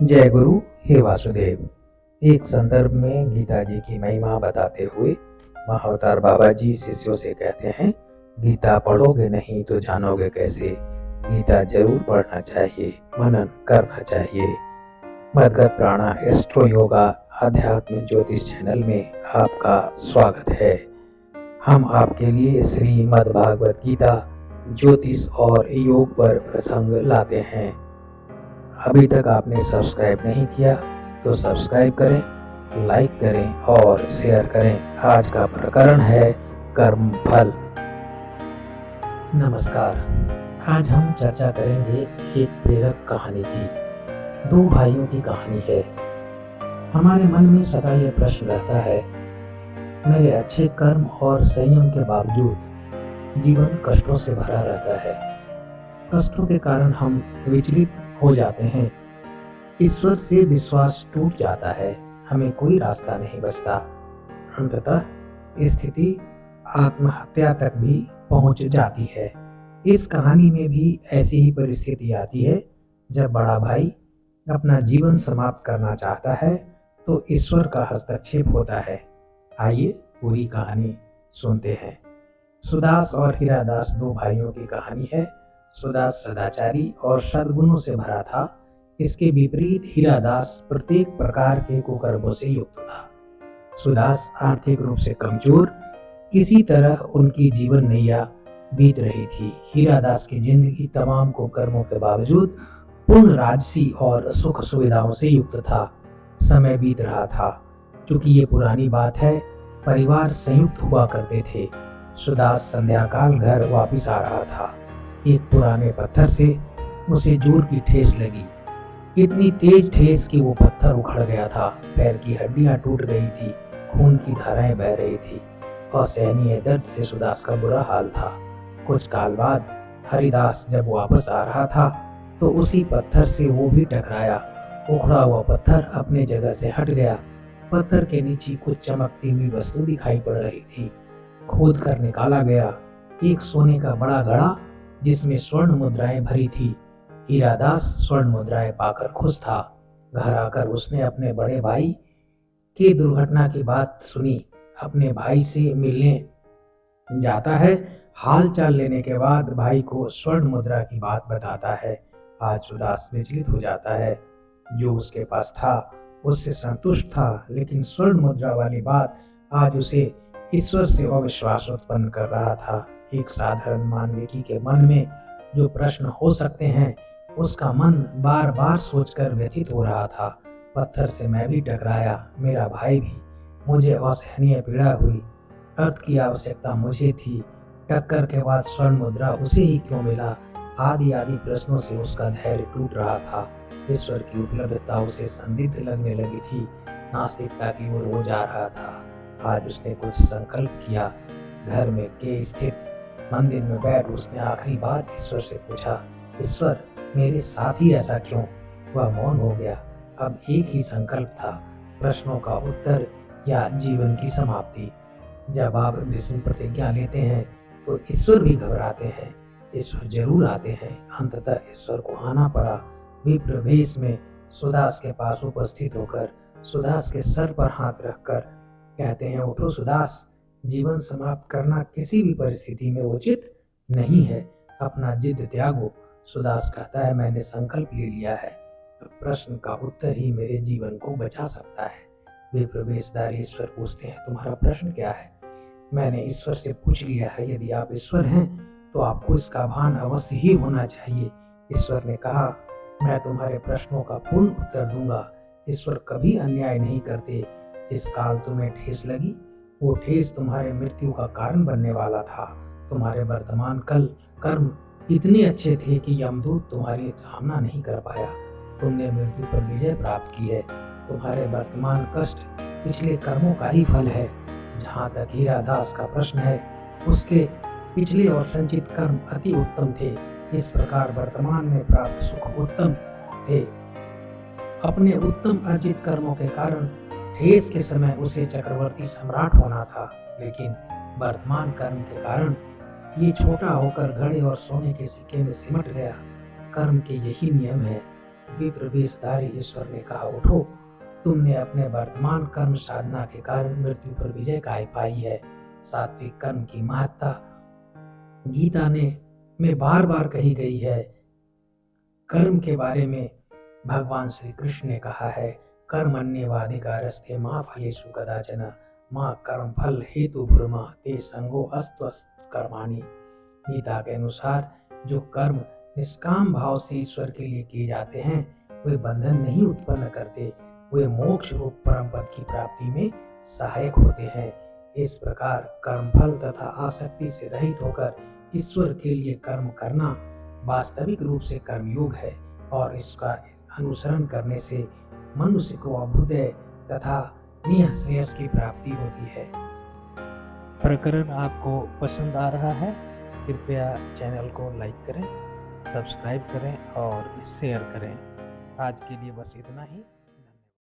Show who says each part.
Speaker 1: जय गुरु हे वासुदेव। एक संदर्भ में गीता जी की महिमा बताते हुए महाअवतार बाबा जी शिष्यों से कहते हैं, गीता पढ़ोगे नहीं तो जानोगे कैसे। गीता जरूर पढ़ना चाहिए, मनन करना चाहिए। मदगत प्राणा एस्ट्रो योगा आध्यात्म ज्योतिष चैनल में आपका स्वागत है। हम आपके लिए श्रीमद् भागवत गीता ज्योतिष और योग पर प्रसंग लाते हैं। अभी तक आपने सब्सक्राइब नहीं किया तो सब्सक्राइब करें, लाइक करें और शेयर करें। आज का प्रकरण है कर्म फल। नमस्कार। आज हम चर्चा करेंगे एक प्रेरक कहानी की। दो भाइयों की कहानी है। हमारे मन में सदा यह प्रश्न रहता है, मेरे अच्छे कर्म और संयम के बावजूद जीवन कष्टों से भरा रहता है। कष्टों के कारण हम विचलित हो जाते हैं, ईश्वर से विश्वास टूट जाता है, हमें कोई रास्ता नहीं बचता। अंततः स्थिति आत्महत्या तक भी पहुंच जाती है। इस कहानी में भी ऐसी ही परिस्थिति आती है। जब बड़ा भाई अपना जीवन समाप्त करना चाहता है तो ईश्वर का हस्तक्षेप होता है। आइए पूरी कहानी सुनते हैं। सुदास और हीरादास दो भाइयों की कहानी है। सुदास सदाचारी और सद्गुणों से भरा था। इसके विपरीत हीरादास प्रत्येक प्रकार के कुकर्मों से युक्त था। सुदास आर्थिक रूप से कमजोर, किसी तरह उनकी जीवन नैया बीत रही थी। हीरादास की जिंदगी तमाम कुकर्मों के बावजूद पूर्ण राजसी और सुख सुविधाओं से युक्त था। समय बीत रहा था। क्योंकि ये पुरानी बात है, परिवार संयुक्त हुआ करते थे। सुदास संध्याकाल घर वापिस आ रहा था। एक पुराने पत्थर से उसे जोर की ठेस लगी। इतनी तेज ठेस कि वो पत्थर उखड़ गया था। पैर की हड्डियां टूट गई थी, खून की धाराएं बह रही थी। असहनीय दर्द से सुदास का बुरा हाल था। कुछ काल बाद हरिदास जब वापस आ रहा था तो उसी पत्थर से वो भी टकराया। उखड़ा हुआ पत्थर अपने जगह से हट गया। पत्थर के नीचे कुछ चमकती हुई वस्तु दिखाई पड़ रही थी। खोद कर निकाला गया एक सोने का बड़ा घड़ा, जिसमें स्वर्ण मुद्राएं भरी थी। हीरादास स्वर्ण मुद्राएं पाकर खुश था। घर आकर उसने अपने बड़े भाई की दुर्घटना की बात सुनी। अपने भाई से मिलने जाता है। हाल चाल लेने के बाद भाई को स्वर्ण मुद्रा की बात बताता है। आज सुदास विचलित हो जाता है। जो उसके पास था उससे संतुष्ट था, लेकिन स्वर्ण मुद्रा वाली बात आज उसे ईश्वर से अविश्वास उत्पन्न कर रहा था। एक साधारण मानवीय के मन में जो प्रश्न हो सकते हैं, उसका मन बार बार सोचकर व्यथित हो रहा था। पत्थर से मैं भी टकराया, मेरा भाई भी, मुझे असहनीय पीड़ा हुई। अर्थ की आवश्यकता मुझे थी, टक्कर के बाद स्वर्ण मुद्रा उसे ही क्यों मिला? आदि आदि प्रश्नों से उसका धैर्य टूट रहा था। ईश्वर की उपलब्धता उसे संदिग्ध लगने लगी थी। नास्तिकता की ओर वो जा रहा था। आज उसने कुछ संकल्प किया। घर में के स्थित मंदिर में बैठ उसने आखिरी बार ईश्वर से पूछा, ईश्वर मेरे साथ ही ऐसा क्यों? वह मौन हो गया। अब एक ही संकल्प था, प्रश्नों का उत्तर या जीवन की समाप्ति। जब आप भीष्म प्रतिज्ञा लेते हैं तो ईश्वर भी घबराते हैं। ईश्वर जरूर आते हैं। अंततः ईश्वर को आना पड़ा। विप्र वेश में सुदास के पास उपस्थित होकर सुदास के सर पर हाथ रखकर कहते हैं, उठो सुदास, जीवन समाप्त करना किसी भी परिस्थिति में उचित नहीं है। अपना जिद त्यागो। सुदास कहता है, मैंने संकल्प ले लिया है। प्रश्न का उत्तर ही मेरे जीवन को बचा सकता है। वे प्रवेशद्वार ईश्वर पूछते हैं, तुम्हारा प्रश्न क्या है? मैंने ईश्वर से पूछ लिया है। यदि आप ईश्वर हैं तो आपको इसका भान अवश्य ही होना चाहिए। ईश्वर ने कहा, मैं तुम्हारे प्रश्नों का पूर्ण उत्तर दूंगा। ईश्वर कभी अन्याय नहीं करते। जिस काल तुम्हें ठेस लगी, वो ठेस तुम्हारे मृत्यु का कारण बनने वाला था। तुम्हारे वर्तमान कल कर्म इतने अच्छे थे कि यमदूत तुम्हारी सामना नहीं कर पाया। तुमने मृत्यु पर विजय प्राप्त की है। तुम्हारे वर्तमान कष्ट पिछले कर्मों का ही फल है। जहाँ तक हीरादास का प्रश्न है, उसके पिछले और संचित कर्म अति उत्तम थे। इस प्रकार वर्तमान में प्राप्त सुख उत्तम थे। अपने उत्तम अर्जित कर्मों के कारण ठेस के समय उसे चक्रवर्ती सम्राट होना था, लेकिन वर्तमान कर्म के कारण ये छोटा होकर घड़े और सोने के सिक्के में सिमट गया। कर्म के यही नियम है। विप्र वेशधारी ईश्वर ने कहा, उठो, तुमने अपने वर्तमान कर्म साधना के कारण मृत्यु पर विजय पाई है। सात्विक कर्म की महत्ता गीता में बार बार कही गई है। कर्म के बारे में भगवान श्री कृष्ण ने कहा है, कर्मण्येवाधिकारस्ते मा फलेषु कदाचन माँ कर्म फल हेतु भूर्मा ते संगो अस्तु कर्माणि। गीता के अनुसार जो कर्म निष्काम भाव से ईश्वर के लिए किए जाते हैं वे बंधन नहीं उत्पन्न करते, वे मोक्ष रूप परम पद की प्राप्ति में सहायक होते हैं। इस प्रकार कर्मफल तथा आसक्ति से रहित होकर ईश्वर के लिए कर्म करना वास्तविक रूप से कर्मयोग है और इसका अनुसरण करने से मनुष्य को अभ्युदय तथा निह श्रेयस की प्राप्ति होती है। प्रकरण आपको पसंद आ रहा है? कृपया चैनल को लाइक करें, सब्सक्राइब करें और शेयर करें। आज के लिए बस इतना ही।